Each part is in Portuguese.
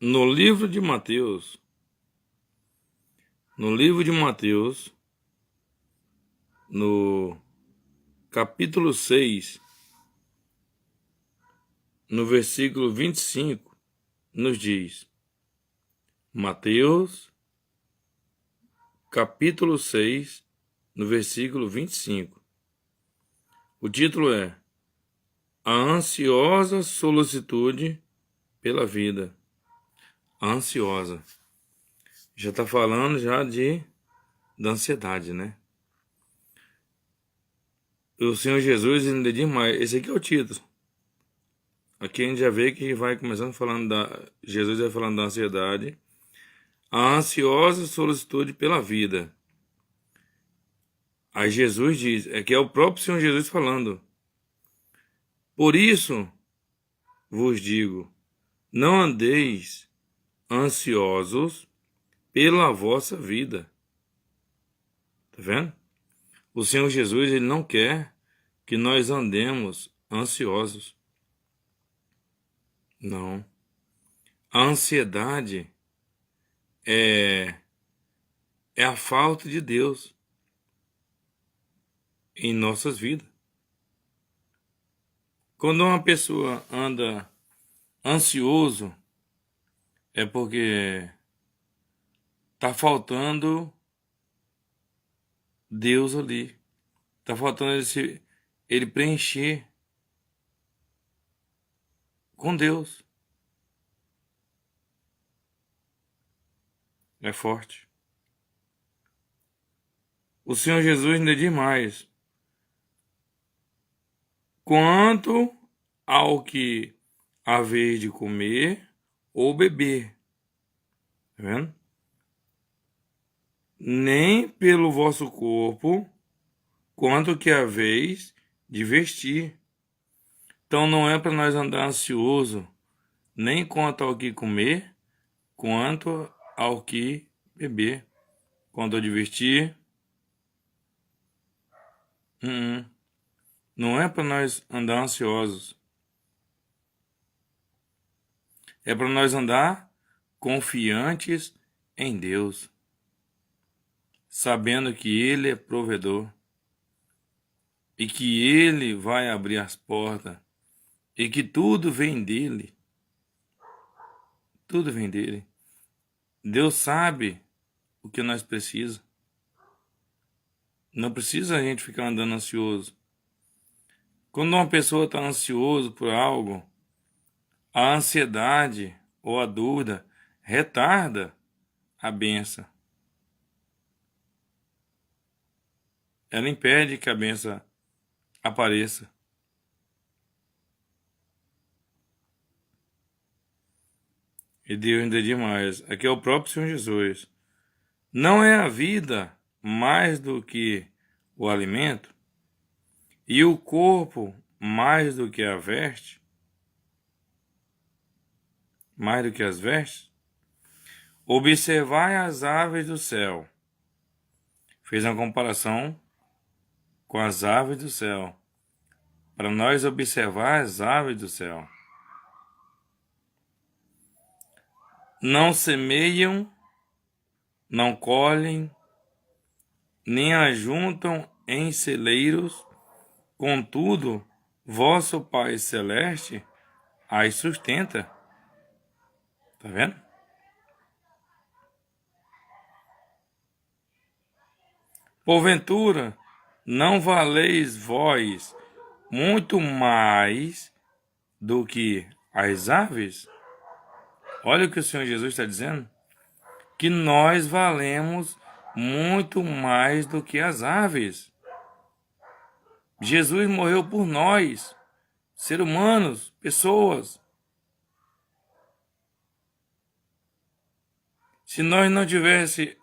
No livro de Mateus, no livro de Mateus, no capítulo 6, no versículo 25, nos diz: Mateus, capítulo 6, no versículo 25. O título é A Ansiosa Solicitude pela Vida. A ansiosa. Já está falando da ansiedade, né? O Senhor Jesus ainda diz mais. Esse aqui é o título. Aqui a gente já vê que vai começando falando Jesus vai falando da ansiedade. A ansiosa solicitude pela vida. Aí Jesus diz, que é o próprio Senhor Jesus falando. Por isso vos digo, não andeis ansiosos pela vossa vida. Tá vendo? O Senhor Jesus, ele não quer que nós andemos ansiosos. Não. A ansiedade é a falta de Deus em nossas vidas. Quando uma pessoa anda ansioso, é porque está faltando Deus ali. Está faltando ele preencher com Deus. É forte. O Senhor Jesus ainda diz mais. Quanto ao que haver de comer ou beber. Tá vendo? Nem pelo vosso corpo, quanto que haveis de vestir. Então não é para nós andar ansioso, nem quanto ao que comer, quanto ao que beber. Quanto ao de vestir, não é para nós andar ansiosos. É para nós andar confiantes em Deus, sabendo que Ele é provedor e que Ele vai abrir as portas e que tudo vem dele. Tudo vem dele. Deus sabe o que nós precisamos. Não precisa a gente ficar andando ansioso. Quando uma pessoa está ansiosa por algo, a ansiedade ou a dúvida retarda a bênção. Ela impede que a bênção apareça. E Deus ainda diz mais. Aqui é o próprio Senhor Jesus. Não é a vida mais do que o alimento, e o corpo mais do que a veste? Mais do que as vestes? Observai as aves do céu. Fez uma comparação com as aves do céu, para nós observar as aves do céu. Não semeiam, não colhem, nem ajuntam em celeiros, contudo, vosso Pai Celeste as sustenta. Tá vendo? Porventura, não valeis vós muito mais do que as aves? Olha o que o Senhor Jesus está dizendo. Que nós valemos muito mais do que as aves. Jesus morreu por nós, seres humanos, pessoas. Se nós não tivesse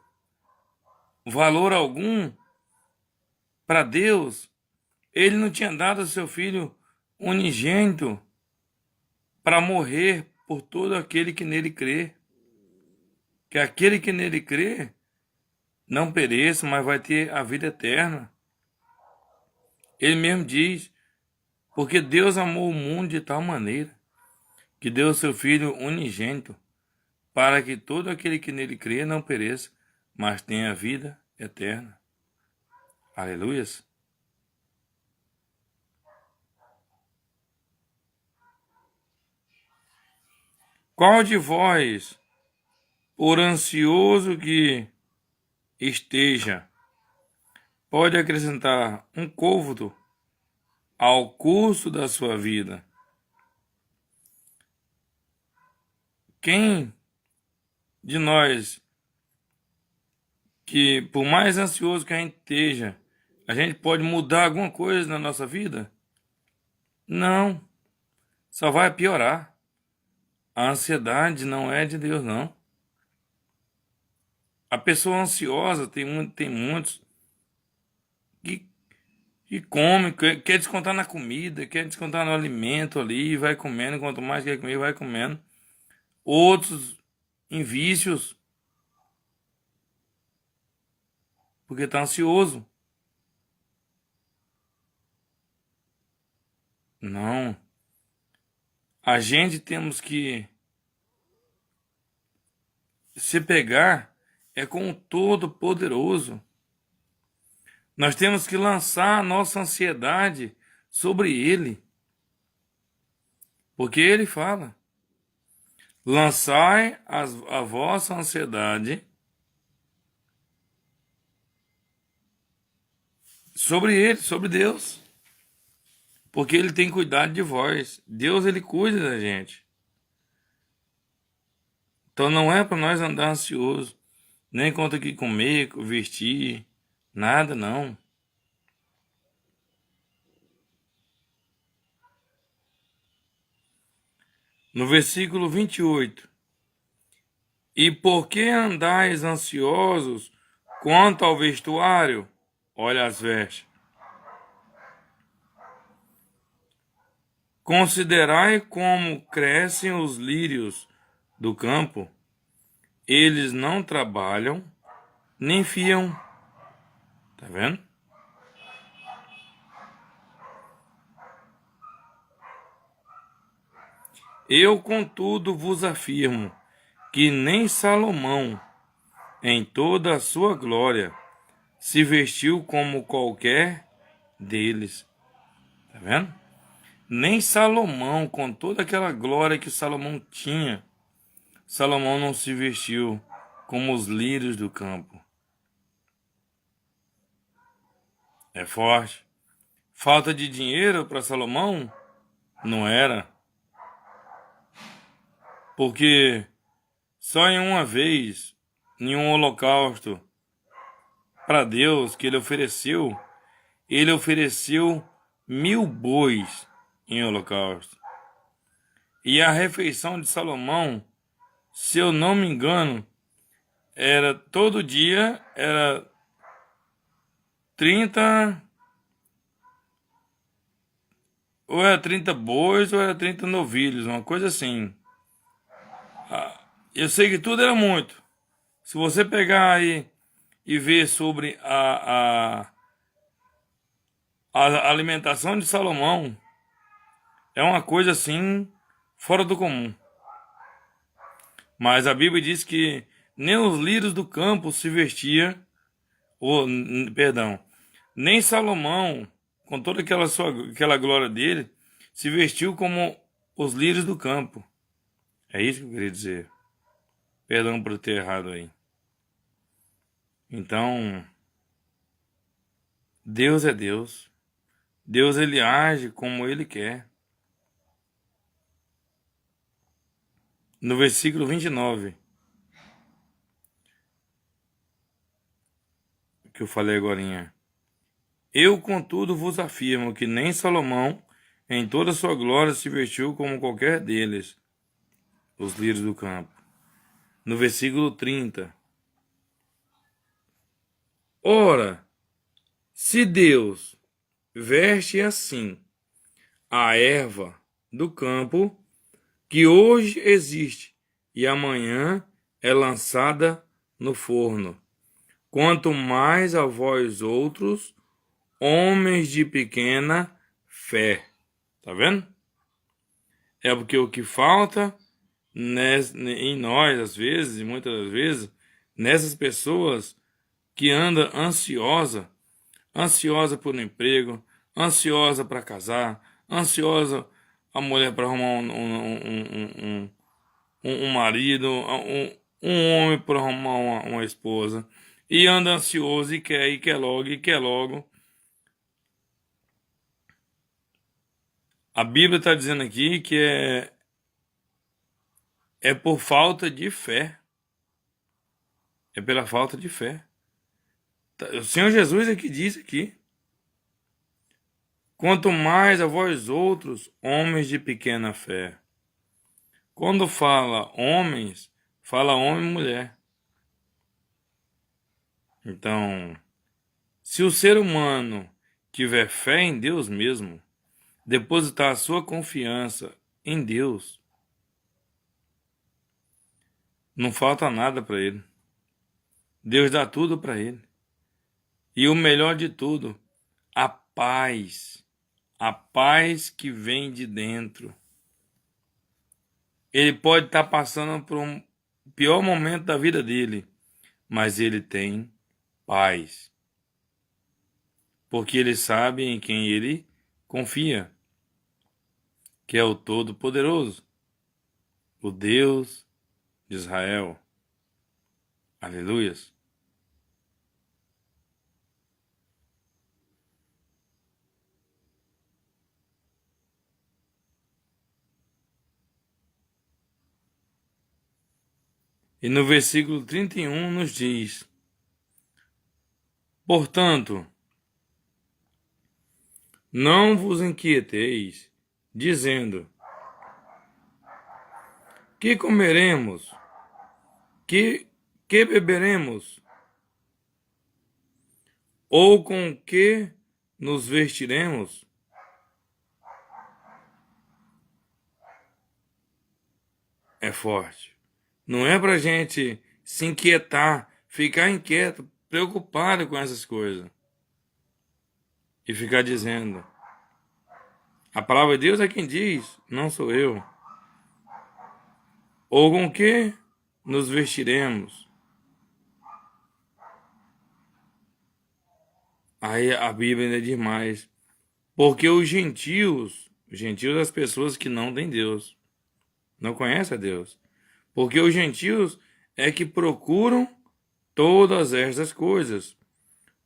valor algum para Deus, Ele não tinha dado seu Filho unigênito para morrer por todo aquele que nele crê. Que aquele que nele crê não pereça, mas vai ter a vida eterna. Ele mesmo diz, porque Deus amou o mundo de tal maneira que deu seu Filho unigênito, para que todo aquele que nele crê não pereça, mas tenha vida eterna. Aleluias. Qual de vós, por ansioso que esteja, pode acrescentar um côvado ao curso da sua vida? Quem de nós, que por mais ansioso que a gente esteja, a gente pode mudar alguma coisa na nossa vida? Não, só vai piorar. A ansiedade não é de Deus, não. A pessoa ansiosa, tem muitos que come, quer descontar na comida, quer descontar no alimento ali, vai comendo, quanto mais quer comer, vai comendo. Outros em vícios, porque está ansioso. Não. A gente temos que se pegar com o Todo-Poderoso. Nós temos que lançar a nossa ansiedade sobre Ele. Porque Ele fala: lançai a vossa ansiedade sobre Ele, sobre Deus. Porque Ele tem cuidado de vós. Deus, Ele cuida da gente. Então não é para nós andar ansioso, nem quanto o que comer, vestir, nada não. No versículo 28. E por que andais ansiosos quanto ao vestuário? Olha as vestes. Considerai como crescem os lírios do campo. Eles não trabalham, nem fiam. Tá vendo? Eu, contudo, vos afirmo que nem Salomão, em toda a sua glória, se vestiu como qualquer deles. Tá vendo? Nem Salomão, com toda aquela glória que Salomão tinha, Salomão não se vestiu como os lírios do campo. É forte. Falta de dinheiro para Salomão? Não era. Porque só em uma vez, em um holocausto para Deus que ele ofereceu 1000 bois em holocausto. E a refeição de Salomão, se eu não me engano, era todo dia, era 30, ou era 30 bois, ou era 30 novilhos, uma coisa assim. Eu sei que tudo era muito. Se você pegar aí e ver sobre a alimentação de Salomão, é uma coisa assim fora do comum. Mas a Bíblia diz que nem os lírios do campo se vestia, nem Salomão, com toda aquela glória dele, se vestiu como os lírios do campo. É isso que eu queria dizer. Perdão por ter errado aí. Então, Deus é Deus. Deus, ele age como ele quer. No versículo 29, que eu falei agorinha. Eu, contudo, vos afirmo que nem Salomão, em toda a sua glória, se vestiu como qualquer deles, os lírios do campo. No versículo 30. Ora, se Deus veste assim a erva do campo, que hoje existe e amanhã é lançada no forno, quanto mais a vós outros, homens de pequena fé. Tá vendo? É porque o que falta em nós, às vezes, e muitas das vezes, nessas pessoas que andam ansiosa por um emprego, ansiosa para casar, ansiosa a mulher para arrumar um marido, um homem para arrumar uma esposa, e anda ansioso e quer logo, e quer logo. A Bíblia está dizendo aqui que é por falta de fé. É pela falta de fé. O Senhor Jesus é que diz aqui: quanto mais a vós outros, homens de pequena fé. Quando fala homens, fala homem e mulher. Então, se o ser humano tiver fé em Deus mesmo, depositar a sua confiança em Deus, não falta nada para ele. Deus dá tudo para ele. E o melhor de tudo, a paz que vem de dentro. Ele pode estar passando por um pior momento da vida dele, mas ele tem paz, porque ele sabe em quem ele confia, que é o Todo-Poderoso, o Deus de Israel. Aleluias. E no versículo 31 nos diz: portanto, não vos inquieteis, dizendo: que comeremos? Que beberemos? Ou com que nos vestiremos? É forte. Não é para gente se inquietar, ficar inquieto, preocupado com essas coisas. E ficar dizendo. A palavra de Deus é quem diz, não sou eu. Ou com que nos vestiremos? Aí a Bíblia ainda diz mais. Porque os gentios as pessoas que não têm Deus, não conhecem a Deus. Porque os gentios é que procuram todas estas coisas.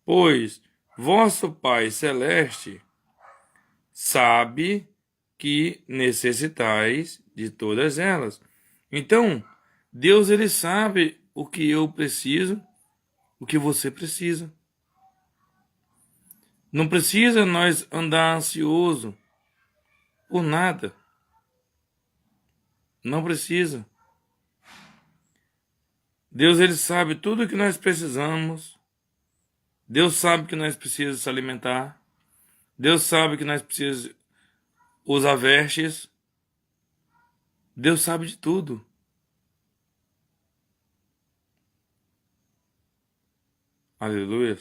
Pois vosso Pai Celeste sabe que necessitais de todas elas. Então, Deus ele sabe o que eu preciso, o que você precisa. Não precisa nós andar ansioso por nada. Não precisa. Deus ele sabe tudo o que nós precisamos. Deus sabe que nós precisamos se alimentar. Deus sabe que nós precisamos usar vestes. Deus sabe de tudo. Aleluia.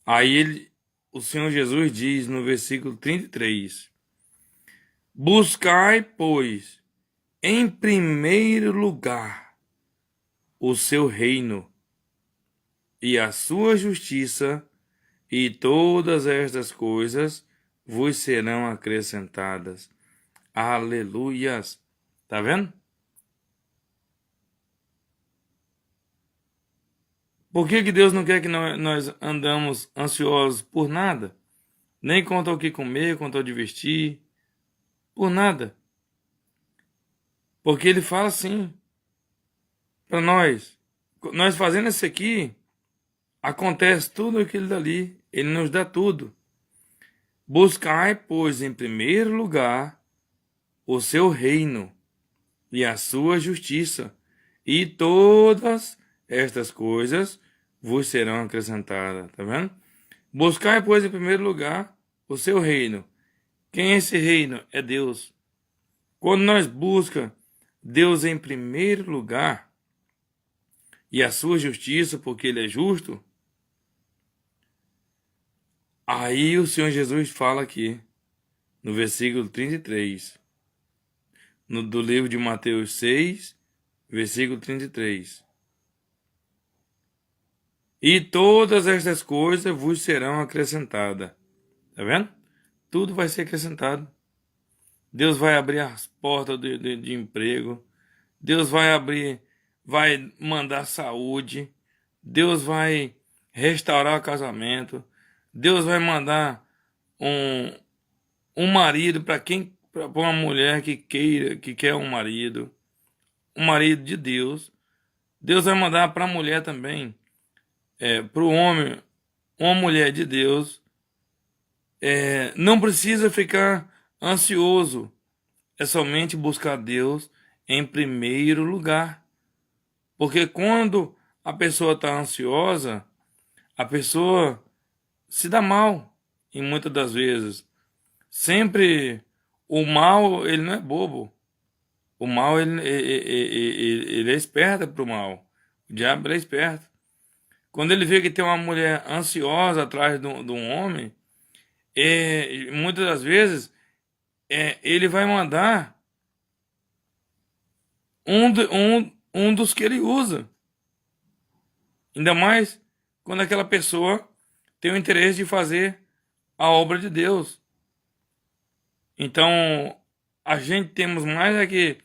Aí o Senhor Jesus diz no versículo 33: buscai, pois, em primeiro lugar o seu reino e a sua justiça, e todas estas coisas vos serão acrescentadas. Aleluias. Tá vendo? Por que Deus não quer que nós andamos ansiosos por nada? Nem quanto ao que comer, quanto ao de vestir, por nada. Porque Ele fala assim para nós fazendo isso aqui, acontece tudo aquilo dali, Ele nos dá tudo. Buscai, pois, em primeiro lugar o seu reino e a sua justiça, e todas estas coisas vos serão acrescentadas. Tá vendo? Buscai, pois, em primeiro lugar o seu reino. Quem é esse reino? É Deus. Quando nós buscamos Deus em primeiro lugar e a sua justiça, porque Ele é justo, Aí o Senhor Jesus fala aqui, no versículo 33, do livro de Mateus 6, versículo 33. E todas estas coisas vos serão acrescentadas. Tá vendo? Tudo vai ser acrescentado. Deus vai abrir as portas de emprego. Deus vai mandar saúde. Deus vai restaurar o casamento. Deus vai mandar um marido para uma mulher que quer um marido de Deus. Deus vai mandar para a mulher também, para o homem, uma mulher de Deus. Não precisa ficar ansioso, é somente buscar Deus em primeiro lugar. Porque quando a pessoa está ansiosa, a pessoa se dá mal, e muitas das vezes. Sempre o mal, ele não é bobo. O mal, ele é esperto para o mal. O diabo é esperto. Quando ele vê que tem uma mulher ansiosa atrás de um homem, muitas das vezes ele vai mandar um dos que ele usa. Ainda mais quando aquela pessoa tem o interesse de fazer a obra de Deus. Então, a gente temos mais que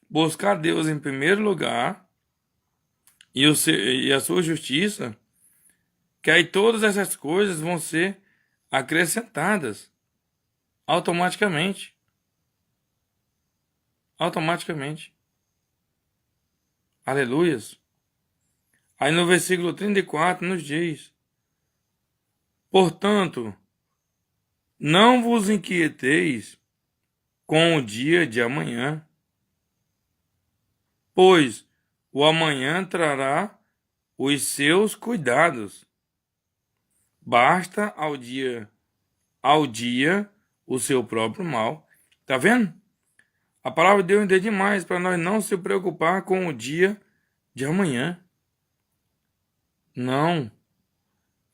buscar Deus em primeiro lugar e a sua justiça, que aí todas essas coisas vão ser acrescentadas automaticamente. Automaticamente. Aleluias. Aí no versículo 34 nos diz: portanto, não vos inquieteis com o dia de amanhã, pois o amanhã trará os seus cuidados. Basta ao dia o seu próprio mal. Tá vendo? A palavra de Deus é demais para nós não se preocupar com o dia de amanhã. Não.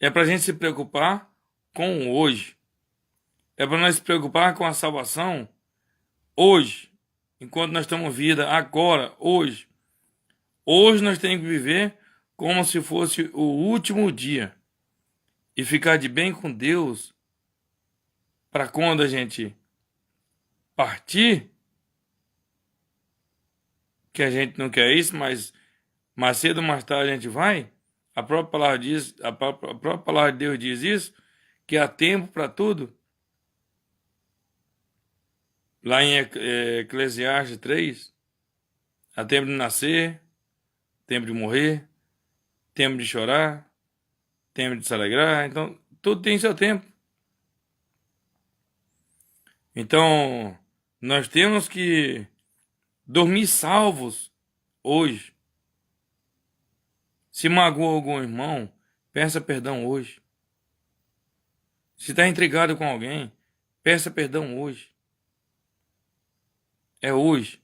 É para a gente se preocupar com o hoje. É para nós se preocupar com a salvação hoje. Enquanto nós estamos vida agora, hoje. Hoje nós temos que viver como se fosse o último dia. E ficar de bem com Deus para quando a gente partir, que a gente não quer isso, mas mais cedo ou mais tarde a gente vai. A própria palavra de Deus diz isso, que há tempo para tudo. Lá em Eclesiastes 3, há tempo de nascer, tempo de morrer, tempo de chorar, tempo de se alegrar. Então, tudo tem seu tempo. Então, nós temos que dormir salvos hoje. Se magoou algum irmão, peça perdão hoje. Se está intrigado com alguém, peça perdão hoje. É hoje.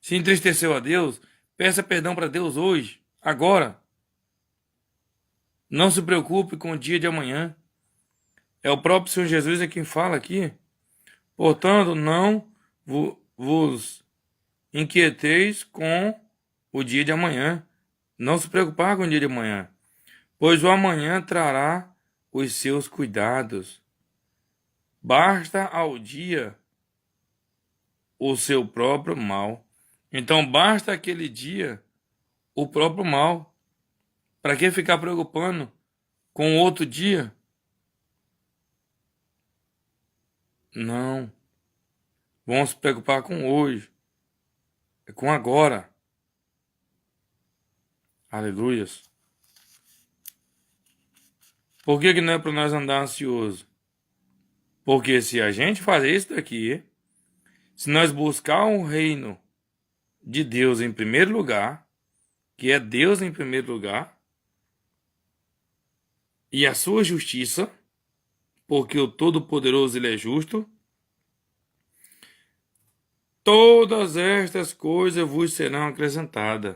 Se entristeceu a Deus, peça perdão para Deus hoje, agora. Não se preocupe com o dia de amanhã. É o próprio Senhor Jesus quem fala aqui. Portanto, não vos inquieteis com o dia de amanhã. Não se preocupar com o dia de amanhã, pois o amanhã trará os seus cuidados. Basta ao dia o seu próprio mal. Então basta aquele dia o próprio mal. Para que ficar preocupando com outro dia? Não. Vamos se preocupar com hoje. É com agora. Aleluias. Por que não é para nós andar ansioso? Porque se a gente fazer isso daqui, se nós buscar um reino de Deus em primeiro lugar, que é Deus em primeiro lugar, e a sua justiça, porque o Todo-Poderoso ele é justo, todas estas coisas vos serão acrescentadas.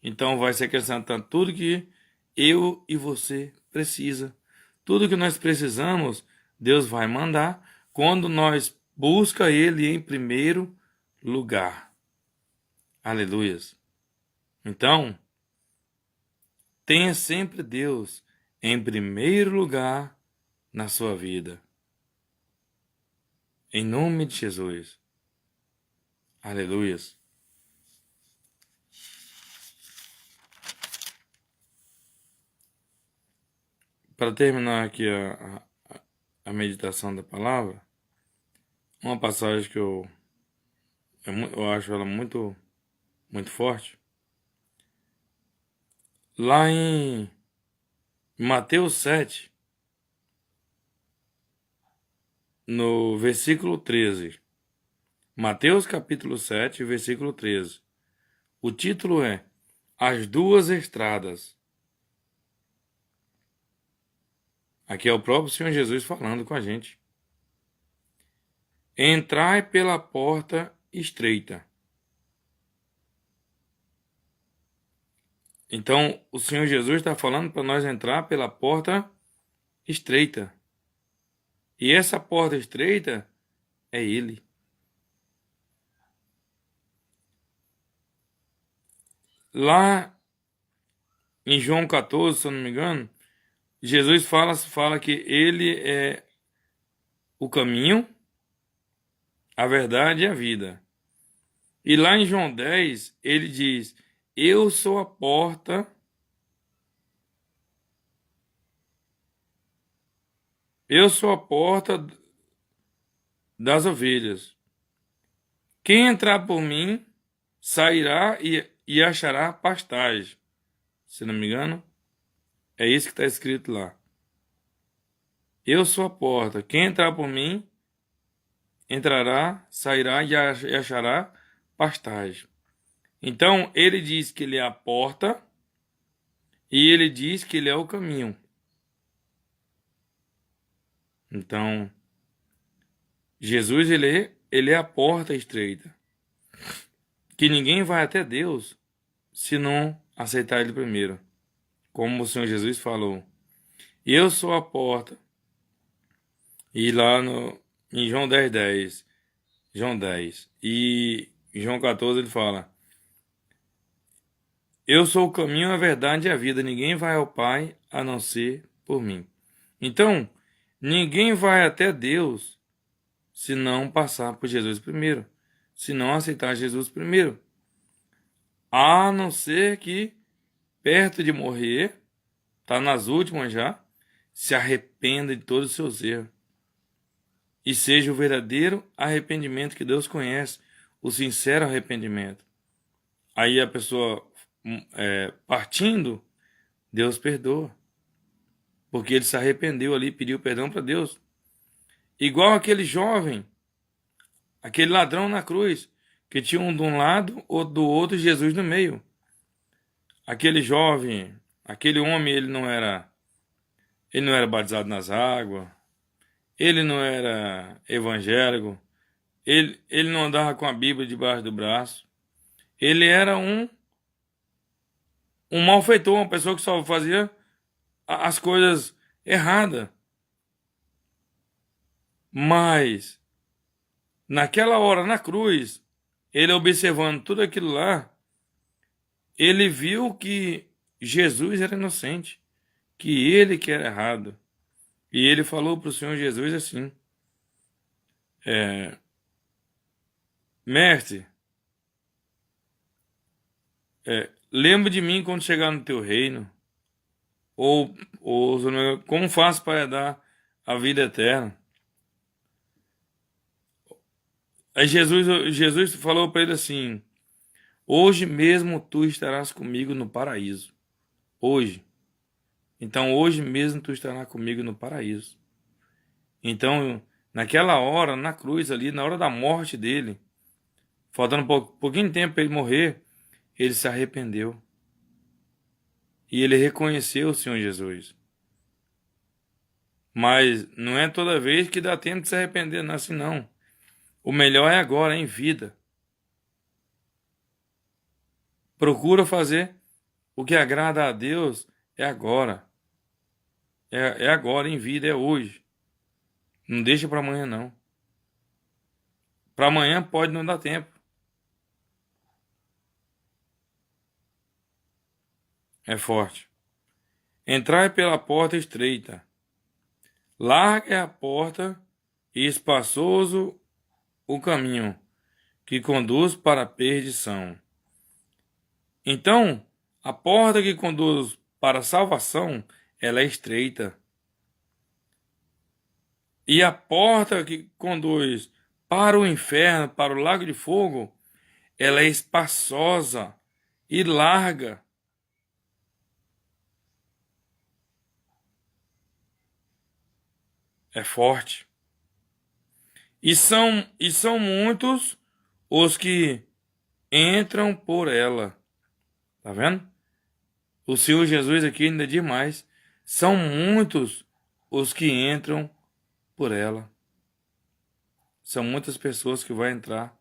Então vai se acrescentando tudo que eu e você precisa Tudo que nós precisamos, Deus vai mandar quando nós busca Ele em primeiro lugar. Aleluias. Então, tenha sempre Deus em primeiro lugar na sua vida. Em nome de Jesus. Aleluias. Para terminar aqui a meditação da palavra, uma passagem que eu acho ela muito, muito forte. Lá em Mateus 7, no versículo 13. Mateus capítulo 7, versículo 13. O título é As Duas Estradas. Aqui é o próprio Senhor Jesus falando com a gente. Entrai pela porta estreita. Então, o Senhor Jesus está falando para nós entrar pela porta estreita. E essa porta estreita é Ele. Lá em João 14, se eu não me engano, Jesus fala que Ele é o caminho, a verdade e a vida. E lá em João 10, ele diz: eu sou a porta das ovelhas. Quem entrar por mim sairá e achará pastagem. Se não me engano, é isso que está escrito lá. Eu sou a porta. Quem entrar por mim entrará, sairá e achará pastagem. Então, ele diz que ele é a porta e ele diz que ele é o caminho. Então, Jesus, ele é a porta estreita. Que ninguém vai até Deus se não aceitar ele primeiro. Como o Senhor Jesus falou. Eu sou a porta. E lá em João 10, João 10. E em João 14 ele fala: eu sou o caminho, a verdade e a vida. Ninguém vai ao Pai a não ser por mim. Então, ninguém vai até Deus se não passar por Jesus primeiro. Se não aceitar Jesus primeiro. A não ser que, perto de morrer, está nas últimas já, se arrependa de todos os seus erros. E seja o verdadeiro arrependimento que Deus conhece, o sincero arrependimento. Aí a pessoa partindo, Deus perdoa. Porque ele se arrependeu ali, pediu perdão para Deus. Igual aquele jovem, aquele ladrão na cruz, que tinha um de um lado ou do outro Jesus no meio. Aquele jovem, aquele homem, ele não era batizado nas águas, ele não era evangélico, ele não andava com a Bíblia debaixo do braço. Ele era um malfeitor, uma pessoa que só fazia as coisas erradas. Mas, naquela hora, na cruz, ele observando tudo aquilo lá, ele viu que Jesus era inocente, que ele que era errado. E ele falou para o Senhor Jesus assim: mestre, lembra de mim quando chegar no teu reino. Ou como faço para dar a vida eterna? Aí Jesus falou para ele assim: hoje mesmo tu estarás comigo no paraíso. Hoje. Então hoje mesmo tu estarás comigo no paraíso. Então, naquela hora, na cruz ali, na hora da morte dele, faltando pouquinho tempo para ele morrer, ele se arrependeu. E ele reconheceu o Senhor Jesus. Mas não é toda vez que dá tempo de se arrepender, não é assim não. O melhor é agora, em vida. Procura fazer o que agrada a Deus é agora. É agora, em vida, é hoje. Não deixa para amanhã, não. Para amanhã pode não dar tempo. É forte. Entrai pela porta estreita. Larga é a porta e espaçoso o caminho que conduz para a perdição. Então, a porta que conduz para a salvação, ela é estreita. E a porta que conduz para o inferno, para o lago de fogo, ela é espaçosa e larga. É forte. E são muitos os que entram por ela. Tá vendo? O Senhor Jesus aqui ainda diz mais. São muitos os que entram por ela. São muitas pessoas que vão entrar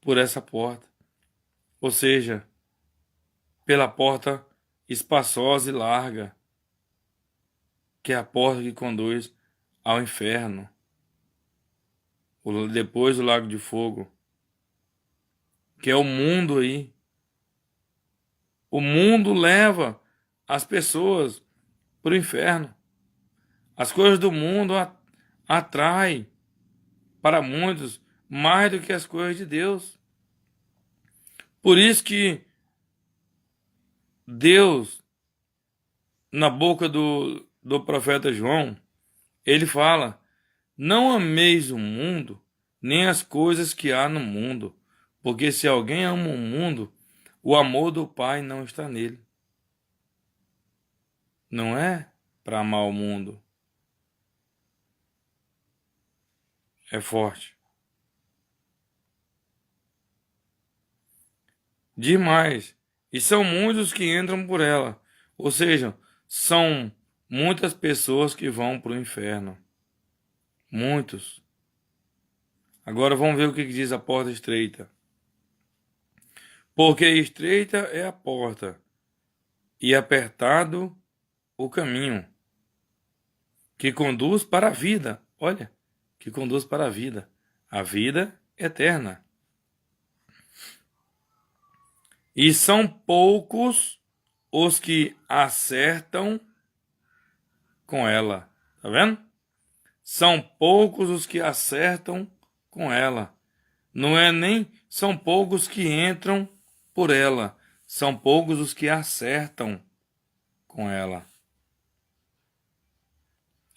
por essa porta. Ou seja, pela porta espaçosa e larga, que é a porta que conduz ao inferno. Depois o lago de fogo, que é o mundo aí. O mundo leva as pessoas para o inferno. As coisas do mundo atraem para muitos mais do que as coisas de Deus. Por isso que Deus, na boca do profeta João, ele fala: não ameis o mundo, nem as coisas que há no mundo, porque se alguém ama o mundo, o amor do Pai não está nele. Não é para amar o mundo. É forte. Demais. E são muitos que entram por ela. Ou seja, são muitas pessoas que vão para o inferno. Muitos. Agora vamos ver o que diz a porta estreita. Porque estreita é a porta, e apertado o caminho, que conduz para a vida. Olha, que conduz para a vida eterna. E são poucos os que acertam com ela. Tá vendo? São poucos os que acertam com ela. Não é nem são poucos que entram por ela. São poucos os que acertam com ela.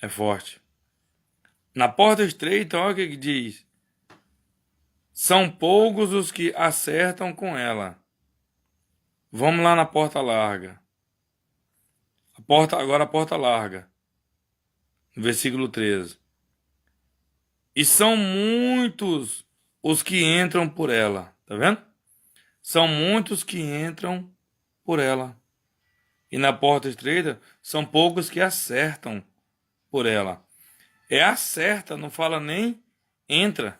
É forte. Na porta estreita, olha o que diz. São poucos os que acertam com ela. Vamos lá na porta larga. Agora a porta larga. Versículo 13. E são muitos os que entram por ela. Tá vendo? São muitos que entram por ela. E na porta estreita, são poucos que acertam por ela. É acerta, não fala nem entra.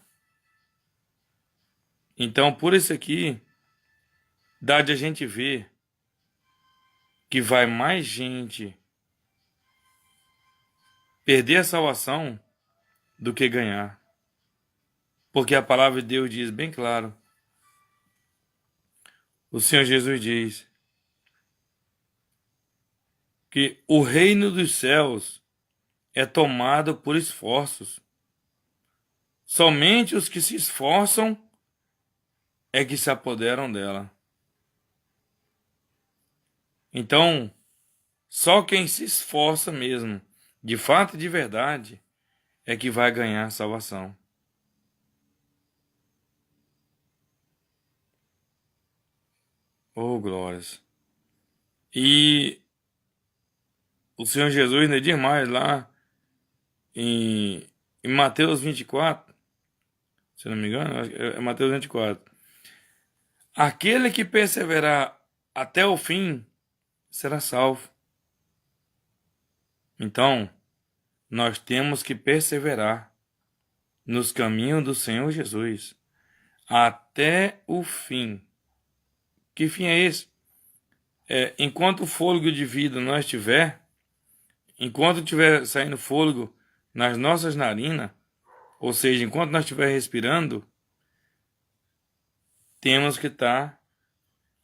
Então, por isso aqui, dá de a gente ver que vai mais gente perder a salvação do que ganhar. Porque a palavra de Deus diz bem claro. O Senhor Jesus diz que o reino dos céus é tomado por esforços. Somente os que se esforçam é que se apoderam dela. Então, só quem se esforça mesmo, de fato e de verdade, é que vai ganhar a salvação. Oh, glórias! E o Senhor Jesus ainda diz mais lá em Mateus 24, se não me engano, é Mateus 24. Aquele que perseverar até o fim será salvo. Então, nós temos que perseverar nos caminhos do Senhor Jesus até o fim. Que fim é esse? Enquanto o fôlego de vida nós tiver, enquanto estiver saindo fôlego nas nossas narinas, ou seja, enquanto nós estiver respirando, temos que estar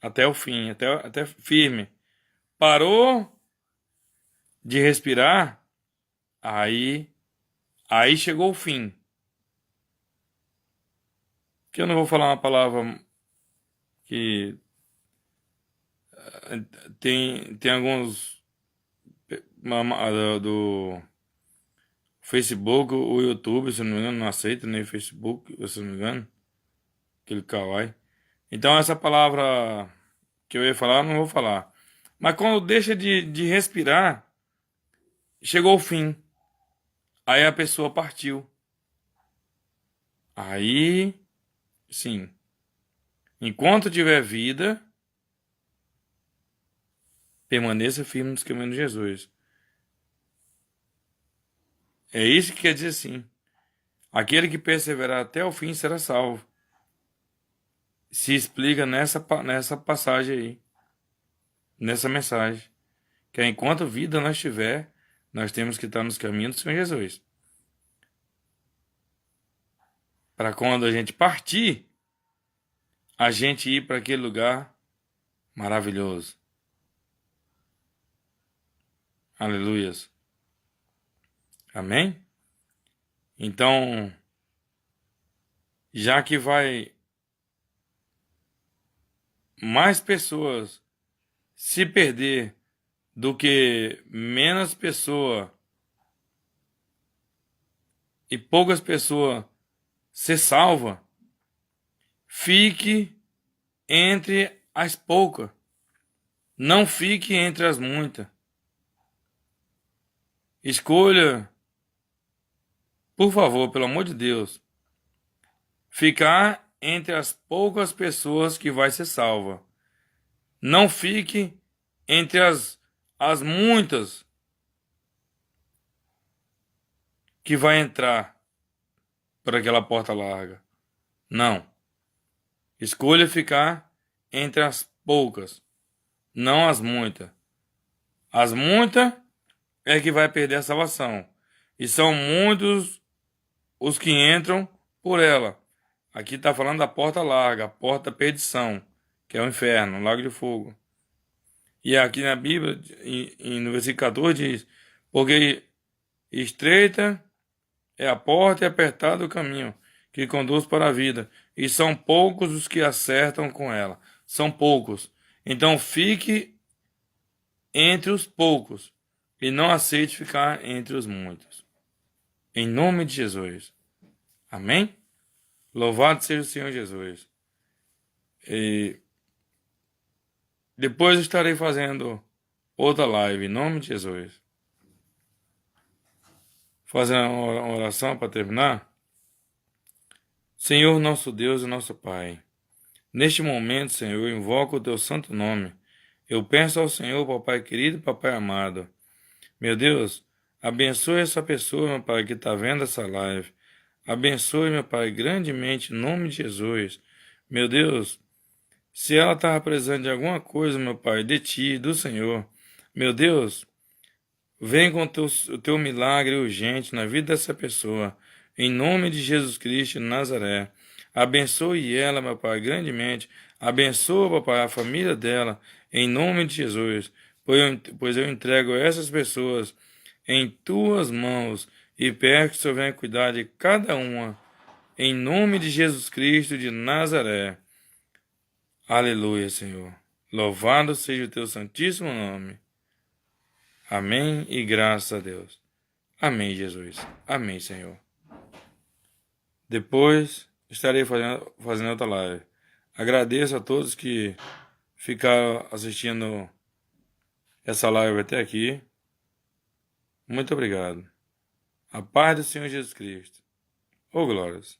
até o fim, até firme. Parou de respirar, aí chegou o fim. Que eu não vou falar uma palavra que tem alguns do Facebook, o YouTube, se não me engano, não aceita nem Facebook, se não me engano, aquele kawaii. Então essa palavra que eu ia falar, eu não vou falar. Mas quando deixa de respirar, chegou o fim. Aí a pessoa partiu. Aí, sim. Enquanto tiver vida, permaneça firme nos caminhos de Jesus. É isso que quer dizer sim. Aquele que perseverar até o fim será salvo. Se explica nessa passagem aí. Nessa mensagem. Que enquanto vida nós tiver, nós temos que estar nos caminhos do Senhor Jesus. Para quando a gente partir, a gente ir para aquele lugar maravilhoso. Aleluias. Amém? Então, já que vai mais pessoas se perder do que menos pessoas e poucas pessoas ser salva, fique entre as poucas. Não fique entre as muitas. Escolha, por favor, pelo amor de Deus, ficar entre as poucas pessoas que vai ser salva. Não fique entre as muitas que vai entrar por aquela porta larga. Não. Escolha ficar entre as poucas, não as muitas. As muitas é que vai perder a salvação. E são muitos os que entram por ela. Aqui está falando da porta larga, a porta da perdição, que é o inferno, o lago de fogo. E aqui na Bíblia, no versículo 14, diz: porque estreita é a porta e apertado o caminho que conduz para a vida, e são poucos os que acertam com ela. São poucos. Então fique entre os poucos e não aceite ficar entre os muitos. Em nome de Jesus. Amém? Louvado seja o Senhor Jesus. E depois eu estarei fazendo outra live, em nome de Jesus. Fazendo uma oração para terminar. Senhor, nosso Deus e nosso Pai, neste momento, Senhor, eu invoco o teu santo nome. Eu peço ao Senhor, papai querido, papai amado. Meu Deus, abençoe essa pessoa, meu Pai, que está vendo essa live. Abençoe, meu Pai, grandemente, em nome de Jesus. Meu Deus, se ela estava precisando de alguma coisa, meu Pai, de Ti, do Senhor, meu Deus, vem com o teu milagre urgente na vida dessa pessoa. Em nome de Jesus Cristo de Nazaré. Abençoe ela, meu Pai, grandemente. Abençoa, papai, a família dela, em nome de Jesus. Pois eu entrego essas pessoas em tuas mãos e peço que o Senhor venha cuidar de cada uma, em nome de Jesus Cristo de Nazaré. Aleluia, Senhor. Louvado seja o teu santíssimo nome. Amém e graças a Deus. Amém, Jesus. Amém, Senhor. Depois estarei fazendo outra live. Agradeço a todos que ficaram assistindo essa live até aqui. Muito obrigado. A paz do Senhor Jesus Cristo. Ô glórias.